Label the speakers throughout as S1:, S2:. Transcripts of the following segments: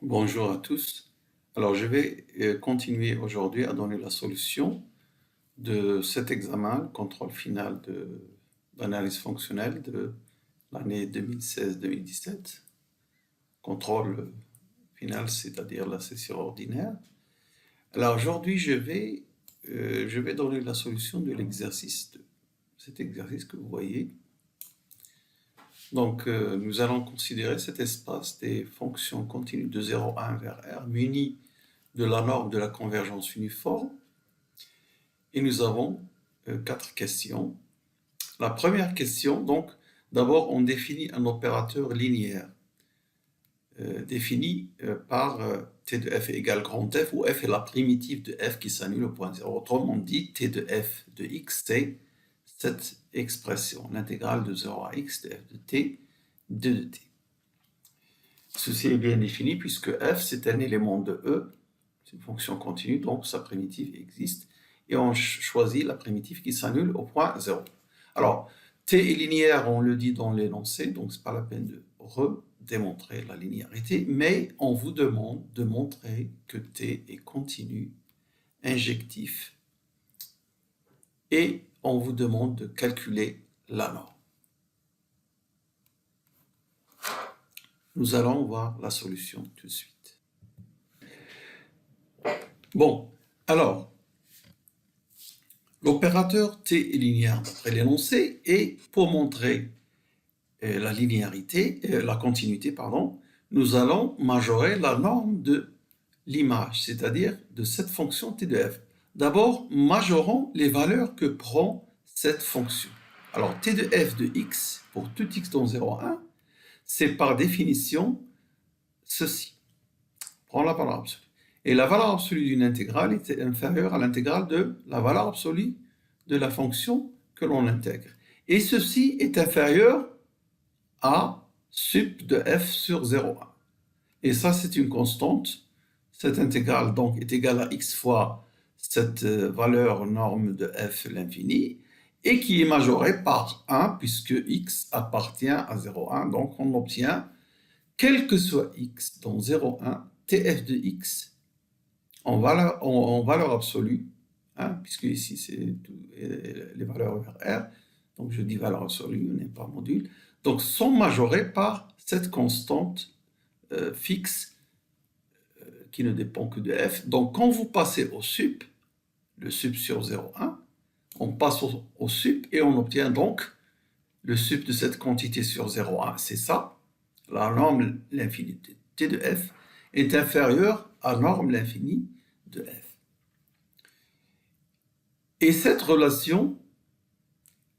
S1: Bonjour à tous. Alors, je vais continuer aujourd'hui à donner la solution de cet examen, le contrôle final d'analyse fonctionnelle de l'année 2016-2017. Contrôle final, c'est-à-dire la session ordinaire. Alors, aujourd'hui, je vais donner la solution de l'exercice, cet exercice que vous voyez. Donc, nous allons considérer cet espace des fonctions continues de 0 à 1 vers R munies de la norme de la convergence uniforme. Et nous avons 4 questions. La première question, donc, d'abord, on définit un opérateur linéaire défini par t de f égale grand F, où f est la primitive de f qui s'annule au point 0. Autrement dit, t de f de x, c'est cette expression, l'intégrale de 0 à x de f de t, de t. Ceci est bien défini puisque f, c'est un élément de E, c'est une fonction continue, donc sa primitive existe, et on choisit la primitive qui s'annule au point 0. Alors, t est linéaire, on le dit dans l'énoncé, donc ce n'est pas la peine de redémontrer la linéarité, mais on vous demande de montrer que t est continu, injectif, et on vous demande de calculer la norme. Nous allons voir la solution tout de suite. Bon, alors, l'opérateur t est linéaire d'après l'énoncé, et pour montrer la linéarité, la continuité, pardon, nous allons majorer la norme de l'image, c'est-à-dire de cette fonction t de f. D'abord, majorons les valeurs que prend cette fonction. Alors, t de f de x, pour tout x dans 0 à 1, c'est par définition ceci. Prends la valeur absolue. Et la valeur absolue d'une intégrale est inférieure à l'intégrale de la valeur absolue de la fonction que l'on intègre. Et ceci est inférieur à sup de f sur 0,1. Et ça, c'est une constante. Cette intégrale donc est égale à x fois cette valeur norme de f l'infini, et qui est majorée par 1, puisque x appartient à 0,1. Donc on obtient, quel que soit x dans 0,1, tf de x en valeur absolue, puisque ici c'est les valeurs vers R, donc je dis valeur absolue, on n'est pas module, donc sont majorées par cette constante fixe qui ne dépend que de f. Donc quand vous passez au sup, le sup sur 0,1, on passe au sup et on obtient donc le sup de cette quantité sur 0,1, c'est ça, la norme l'infini de t de f est inférieure à norme l'infini de f. Et cette relation,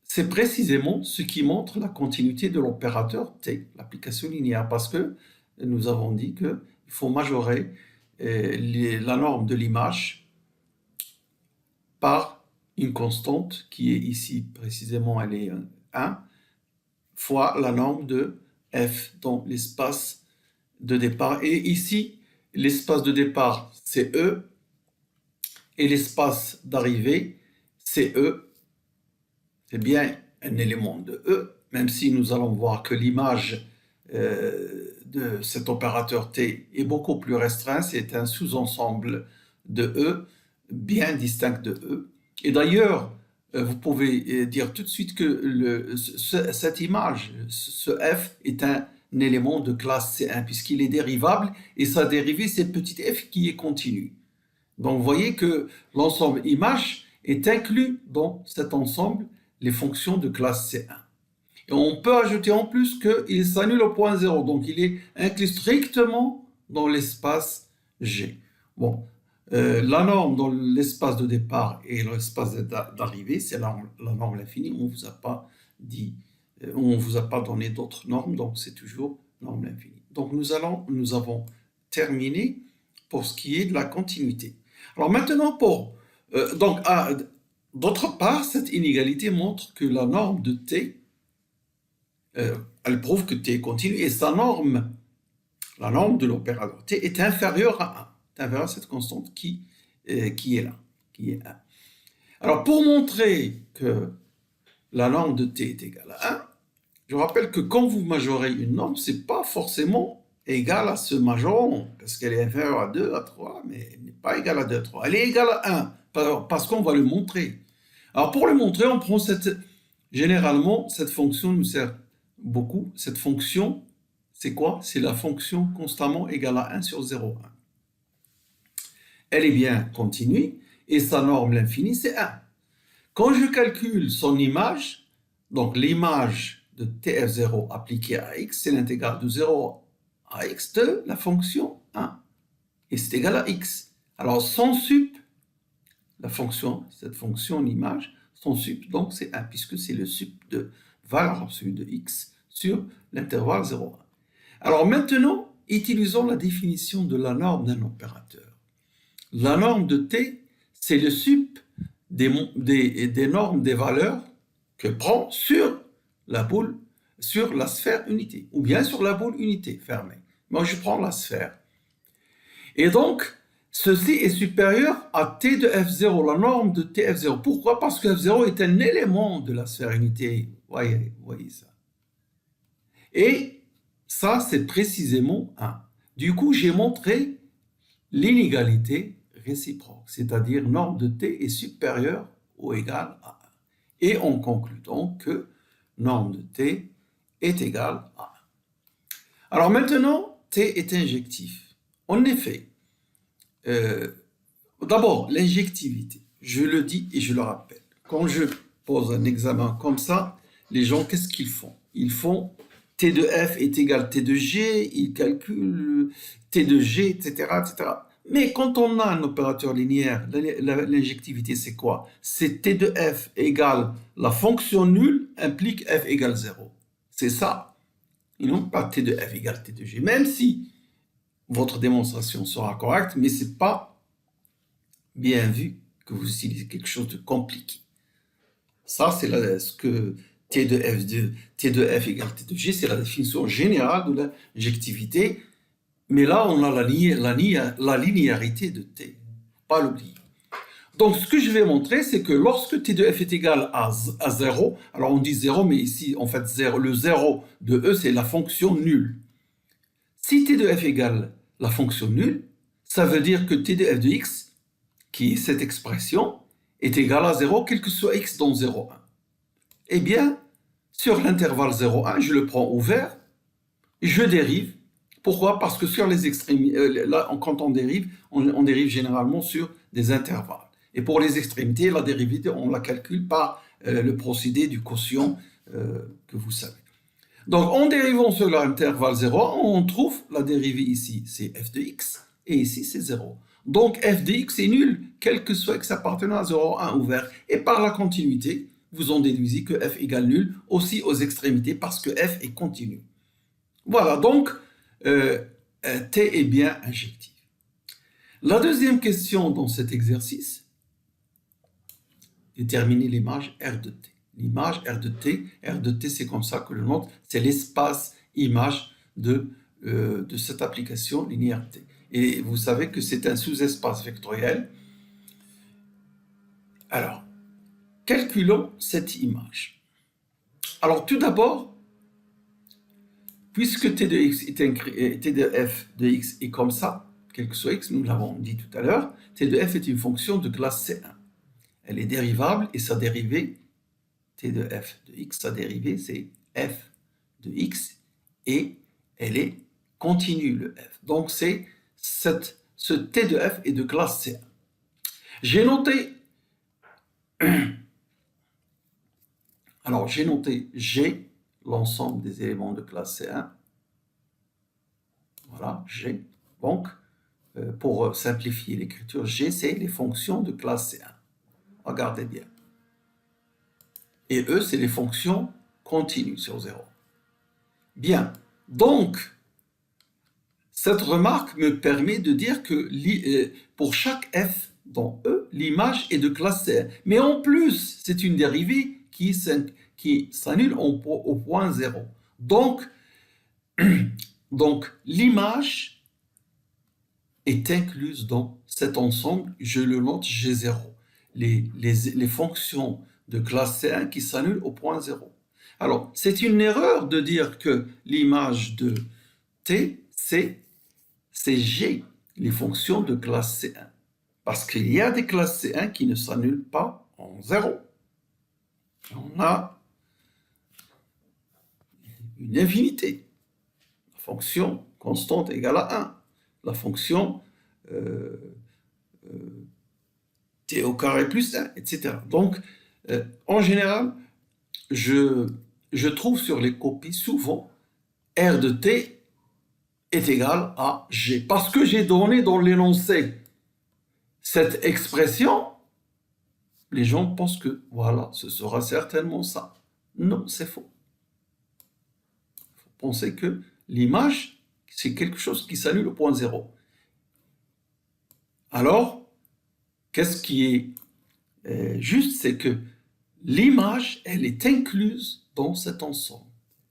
S1: c'est précisément ce qui montre la continuité de l'opérateur t, l'application linéaire, parce que nous avons dit qu'il faut majorer la norme de l'image par une constante qui est ici, précisément, elle est 1, fois la norme de f dans l'espace de départ. Et ici, l'espace de départ, c'est E, et l'espace d'arrivée, c'est E. C'est bien un élément de E, même si nous allons voir que l'image de cet opérateur T est beaucoup plus restreint, c'est un sous-ensemble de E, bien distinct de E. Et d'ailleurs, vous pouvez dire tout de suite que cette image, ce F, est un élément de classe C1, puisqu'il est dérivable, et sa dérivée, c'est petit f qui est continu. Donc vous voyez que l'ensemble image est inclus dans cet ensemble les fonctions de classe C1. Et on peut ajouter en plus qu'il s'annule au point 0, donc il est inclus strictement dans l'espace G. Bon, la norme dans l'espace de départ et l'espace d'arrivée, c'est la norme infinie, on ne vous a pas dit, on ne vous a pas donné d'autres normes, donc c'est toujours norme infinie. Donc nous avons terminé pour ce qui est de la continuité. Alors maintenant, d'autre part, cette inégalité montre que la norme de T, elle prouve que T est continu, et sa norme, la norme de l'opérateur T, est inférieure à 1, inférieure à cette constante qui est là, qui est 1. Alors pour montrer que la norme de T est égale à 1, je rappelle que quand vous majorez une norme, ce n'est pas forcément égale à ce majorant, parce qu'elle est inférieure à 2, à 3, mais elle n'est pas égale à 2, à 3. Elle est égale à 1, parce qu'on va le montrer. Alors pour le montrer, on prend généralement, cette fonction nous sert beaucoup. Cette fonction, c'est quoi? C'est la fonction constamment égale à 1 sur 0,1. Elle est bien continue, et sa norme, l'infini, c'est 1. Quand je calcule son image, donc l'image de TF0 appliquée à x, c'est l'intégrale de 0 à x de la fonction 1. Et c'est égal à x. Alors son sup, cette fonction, l'image, son sup, donc c'est 1, puisque c'est le sup de valeur absolue de x sur l'intervalle 0,1. Alors maintenant, utilisons la définition de la norme d'un opérateur. La norme de t, c'est le sup des normes des valeurs que prend sur la boule, sur la sphère unité, ou bien sur la boule unité fermée. Moi, je prends la sphère. Et donc, ceci est supérieur à t de f0, la norme de tf0. Pourquoi? Parce que f0 est un élément de la sphère unité. Voyez ça. Et ça, c'est précisément 1. Du coup, j'ai montré l'inégalité réciproque, c'est-à-dire norme de t est supérieure ou égale à 1. Et on conclut donc que norme de t est égale à 1. Alors maintenant, t est injectif. En effet, d'abord, l'injectivité, je le dis et je le rappelle. Quand je pose un examen comme ça, les gens, qu'est-ce qu'ils font? Ils font t de f est égal à t de g, ils calculent t de g, etc., etc. Mais quand on a un opérateur linéaire, l'injectivité, c'est quoi? C'est t de f égale la fonction nulle implique f égale 0. C'est ça. Et non pas t de f égale t de g. Même si votre démonstration sera correcte, mais ce n'est pas bien vu que vous utilisez quelque chose de compliqué. Ça, c'est ce que t de f égale t de g, c'est la définition générale de l'injectivité. Mais là, on a la linéarité de t. Pas l'oublier. Donc, ce que je vais montrer, c'est que lorsque t de f est égal à 0, alors on dit 0, mais ici, en fait, le 0 de e, c'est la fonction nulle. Si t de f égale la fonction nulle, ça veut dire que t de f de x, qui est cette expression, est égal à 0, quel que soit x dans 0,1. Eh bien, sur l'intervalle 0,1, je le prends ouvert, je dérive. Pourquoi? Parce que sur les extrémités, là, quand on dérive généralement sur des intervalles. Et pour les extrémités, la dérivée, on la calcule par le procédé du quotient que vous savez. Donc, en dérivant sur l'intervalle 0, on trouve la dérivée ici, c'est f de x, et ici, c'est 0. Donc, f de x est nul, quel que soit x appartenant à 0,1 ouvert. Et par la continuité, vous en déduisez que f égale nul aussi aux extrémités parce que f est continu. Voilà, donc, t est bien injectif. La deuxième question dans cet exercice, déterminer l'image R de t. L'image R de t, c'est comme ça que je le note, c'est l'espace image de cette application linéaire t. Et vous savez que c'est un sous-espace vectoriel. Alors, calculons cette image. Alors, tout d'abord, puisque t de f de x est comme ça, quel que soit x, nous l'avons dit tout à l'heure, t de f est une fonction de classe C1. Elle est dérivable et sa dérivée, t de f de x, sa dérivée, c'est f de x et elle est continue, le f. Donc, c'est ce t de f est de classe C1. J'ai noté, alors j'ai noté G, l'ensemble des éléments de classe C1. Voilà, G. Donc, pour simplifier l'écriture, G, c'est les fonctions de classe C1. Regardez bien. Et E, c'est les fonctions continues sur 0. Bien. Donc, cette remarque me permet de dire que pour chaque f dans E, l'image est de classe C1. Mais en plus, c'est une dérivée qui s'annule au point 0. Donc l'image est incluse dans cet ensemble, je le note G0. Les fonctions de classe C1 qui s'annulent au point 0. Alors, c'est une erreur de dire que l'image de t, c'est G, les fonctions de classe C1. Parce qu'il y a des classes C1 qui ne s'annulent pas en 0. On a une infinité. La fonction constante égale à 1. La fonction t au carré plus 1, etc. Donc, en général, je trouve sur les copies souvent R de t est égal à G. Parce que j'ai donné dans l'énoncé cette expression, les gens pensent que, voilà, ce sera certainement ça. Non, c'est faux. Il faut penser que l'image, c'est quelque chose qui s'annule au point zéro. Alors, qu'est-ce qui est juste, c'est que l'image, elle est incluse dans cet ensemble.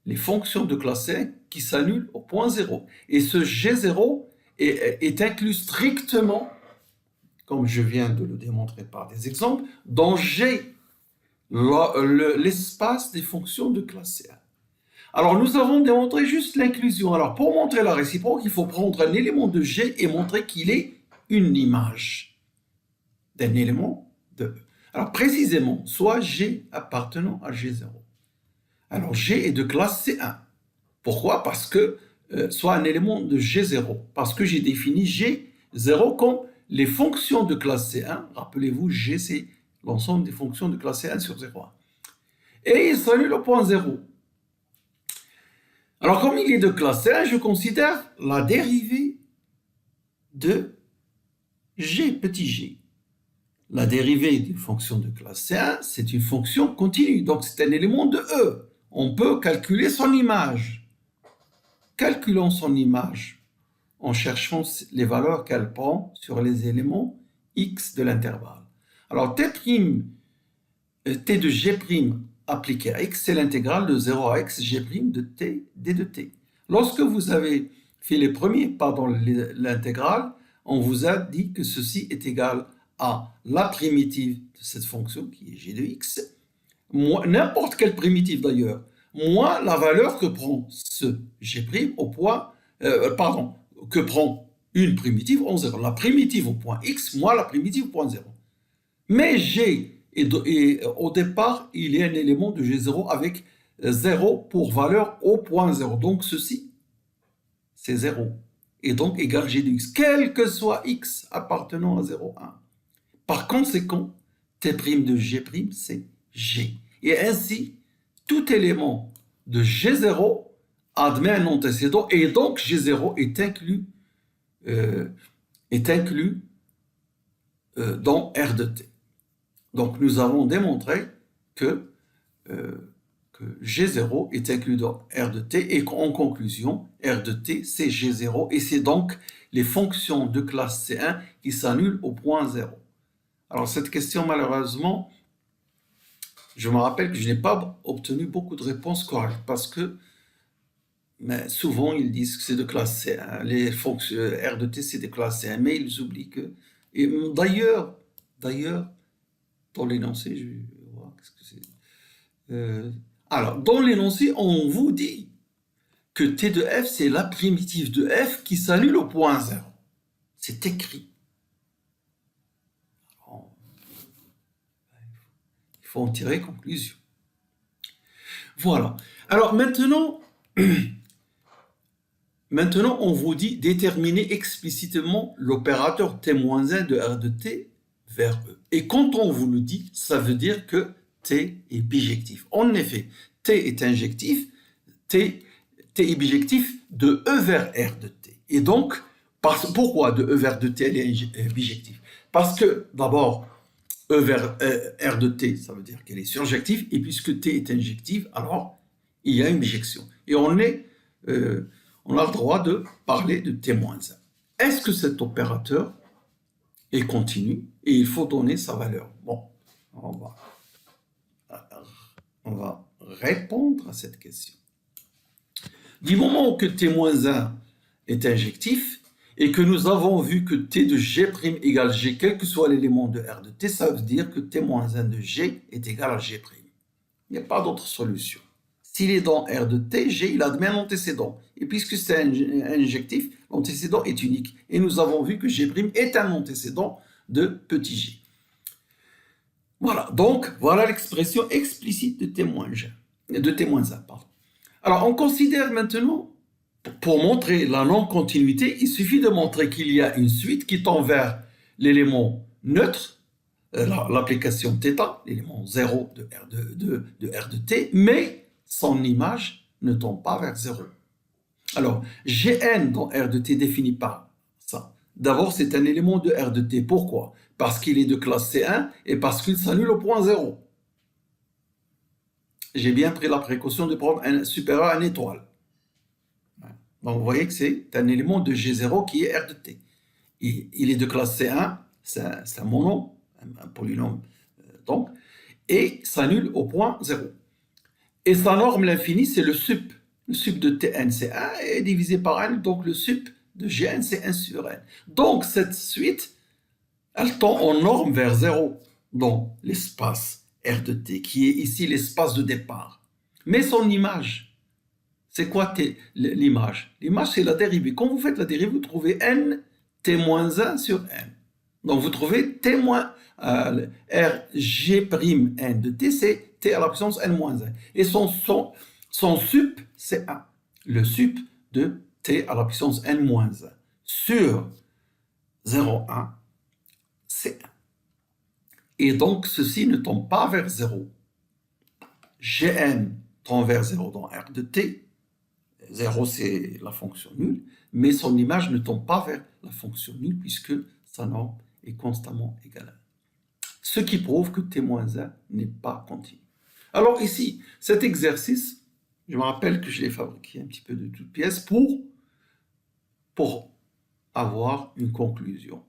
S1: Les fonctions de classe 1 qui s'annulent au point zéro. Et ce G0 est inclus strictement, comme je viens de le démontrer par des exemples, dans G, l'espace des fonctions de classe C1. Alors, nous avons démontré juste l'inclusion. Alors, pour montrer la réciproque, il faut prendre un élément de G et montrer qu'il est une image d'un élément de E. Alors, précisément, soit G appartenant à G0. Alors, G est de classe C1. Pourquoi? Parce que, soit un élément de G0. Parce que j'ai défini G0 comme les fonctions de classe C1. Rappelez-vous, G, c'est l'ensemble des fonctions de classe C1 sur 0,1. Et il s'annule au point 0. Alors, comme il est de classe C1, je considère la dérivée de G, petit g. La dérivée d'une fonction de classe C1, c'est une fonction continue. Donc, c'est un élément de E. On peut calculer son image. Calculons son image en cherchant les valeurs qu'elle prend sur les éléments x de l'intervalle. Alors, t de g' appliqué à x, c'est l'intégrale de 0 à x g' de t d de t. Lorsque vous avez fait les premiers pas dans l'intégrale, on vous a dit que ceci est égal à la primitive de cette fonction qui est g de x, n'importe quelle primitive d'ailleurs, moins la valeur que prend ce g' au point, que prend une primitive en 0. La primitive au point x moins la primitive au point 0. Mais g, et au départ, il y a un élément de g0 avec 0 pour valeur au point 0. Donc ceci, c'est 0. Et donc égal g de x, quel que soit x appartenant à 0, 1. Par conséquent, t' de g', c'est g. Et ainsi, tout élément de g0 admet un antécédent, et donc g0 est inclus dans R de t. Donc nous avons démontré que G0 est inclus dans R de t, et en conclusion, R de t c'est G0, et c'est donc les fonctions de classe C1 qui s'annulent au point 0. Alors cette question, malheureusement, je me rappelle que je n'ai pas obtenu beaucoup de réponses correctes, parce que souvent ils disent que c'est de classe C1, les fonctions R de t c'est de classe C1, mais ils oublient que... Et d'ailleurs, dans l'énoncé, je vais voir qu'est-ce que c'est. Alors, dans l'énoncé, on vous dit que t de f, c'est la primitive de f qui s'annule au point 0. C'est écrit. Alors, il faut en tirer conclusion. Voilà. Alors, maintenant, on vous dit déterminer explicitement l'opérateur t-1 de R de t vers E. Et quand on vous le dit, ça veut dire que t est bijectif. En effet, t est injectif, t est bijectif de E vers R de t. Et donc, pourquoi de E vers de t elle est bijectif? Parce que, d'abord, E vers R de t, ça veut dire qu'elle est surjective, et puisque t est injective, alors il y a une bijection. Et on a le droit de parler de t-1. Est-ce que cet opérateur est continu? Et il faut donner sa valeur. Bon, on va répondre à cette question. Du moment que t-1 est injectif et que nous avons vu que t de g' égale g, quel que soit l'élément de R de t, ça veut dire que t-1 de g est égal à g'. Il n'y a pas d'autre solution. S'il est dans R de T, G, il admet un antécédent. Et puisque c'est un injectif, l'antécédent est unique. Et nous avons vu que G' est un antécédent de petit g. Voilà, donc voilà l'expression explicite de témoin 1. Pardon. Alors, on considère maintenant, pour montrer la non-continuité, il suffit de montrer qu'il y a une suite qui tend vers l'élément neutre, l'application θ, l'élément 0 de R de T, mais son image ne tend pas vers 0. Alors, Gn dans R de T défini par ça. D'abord, c'est un élément de R de T. Pourquoi? Parce qu'il est de classe C1 et parce qu'il s'annule au point 0. J'ai bien pris la précaution de prendre un supérieur à une étoile. Donc, vous voyez que c'est un élément de G0 qui est R de T. Et il est de classe C1, c'est un monom, un polynôme, donc, et s'annule au point 0. Et sa norme, l'infini, c'est le sup. Le sup de Tn, c'est 1, est divisé par n, donc le sup de Gn, c'est 1 sur n. Donc, cette suite, elle tend en norme vers 0 dans l'espace R de T, qui est ici l'espace de départ. Mais son image, c'est quoi l'image? L'image, c'est la dérivée. Quand vous faites la dérivée, vous trouvez n t-1 sur n. Donc, vous trouvez R G' de T, c'est T à la puissance n-1. Et son sup, c'est 1. Le sup de T à la puissance n-1 sur 0,1, c'est 1. Et donc, ceci ne tend pas vers 0. Gn tend vers 0 dans R de T. 0, c'est la fonction nulle, mais son image ne tend pas vers la fonction nulle puisque sa norme est constamment égale à 1. Ce qui prouve que T-1 n'est pas continu. Alors ici, cet exercice, je me rappelle que je l'ai fabriqué un petit peu de toutes pièces pour avoir une conclusion.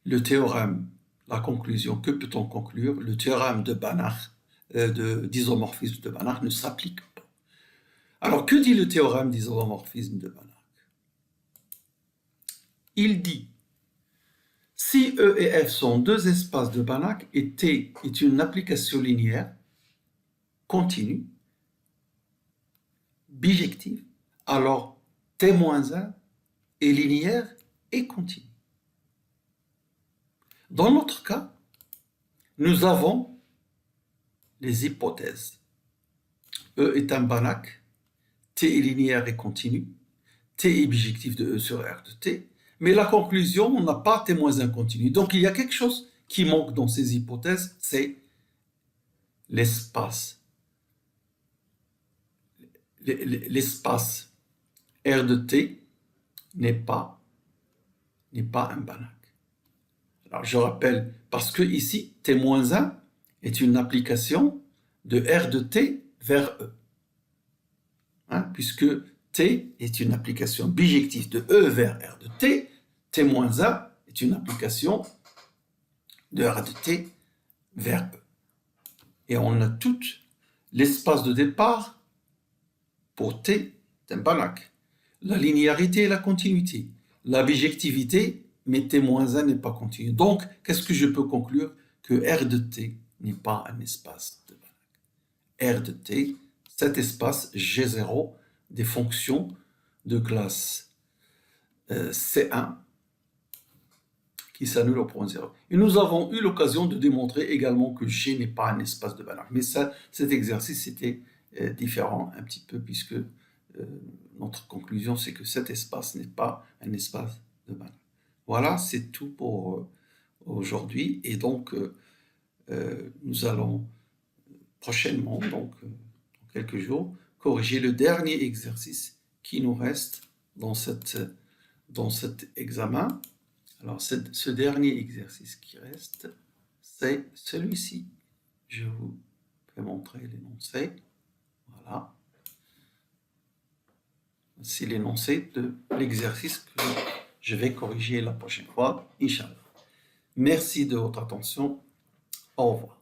S1: Le théorème, la conclusion, que peut-on conclure? Le théorème de Banach, d'isomorphisme de Banach ne s'applique pas. Alors, que dit le théorème d'isomorphisme de Banach? Il dit, si E et F sont deux espaces de Banach et T est une application linéaire continue, bijective, alors T-1 est linéaire et continu. Dans notre cas, nous avons les hypothèses. E est un Banach, T est linéaire et continu, T est bijectif de E sur R de T, mais la conclusion, on n'a pas T-1 continu. Donc il y a quelque chose qui manque dans ces hypothèses, c'est l'espace. L'espace R de T n'est pas un Banach. Alors je rappelle, parce que ici, T-1 est une application de R de T vers E. Puisque T est une application bijective de E vers R de T, T-1 est une application de R de T vers E. Et on a tout l'espace de départ pour T d'un Banach. La linéarité et la continuité. La bijectivité, mais T-1 n'est pas continu. Donc, qu'est-ce que je peux conclure? Que R de T n'est pas un espace de Banach. R de T, cet espace G0 des fonctions de classe C1 qui s'annulent au point 0. Et nous avons eu l'occasion de démontrer également que G n'est pas un espace de Banach. Mais ça, cet exercice était différent un petit peu puisque notre conclusion, c'est que cet espace n'est pas un espace de Banach. Voilà, c'est tout pour aujourd'hui. Et donc, nous allons prochainement, donc dans quelques jours, corriger le dernier exercice qui nous reste dans cet examen. Alors, ce dernier exercice qui reste, c'est celui-ci. Je vous vais montrer l'énoncé. Voilà. C'est l'énoncé de l'exercice que je vais corriger la prochaine fois, Inch'Allah. Merci de votre attention. Au revoir.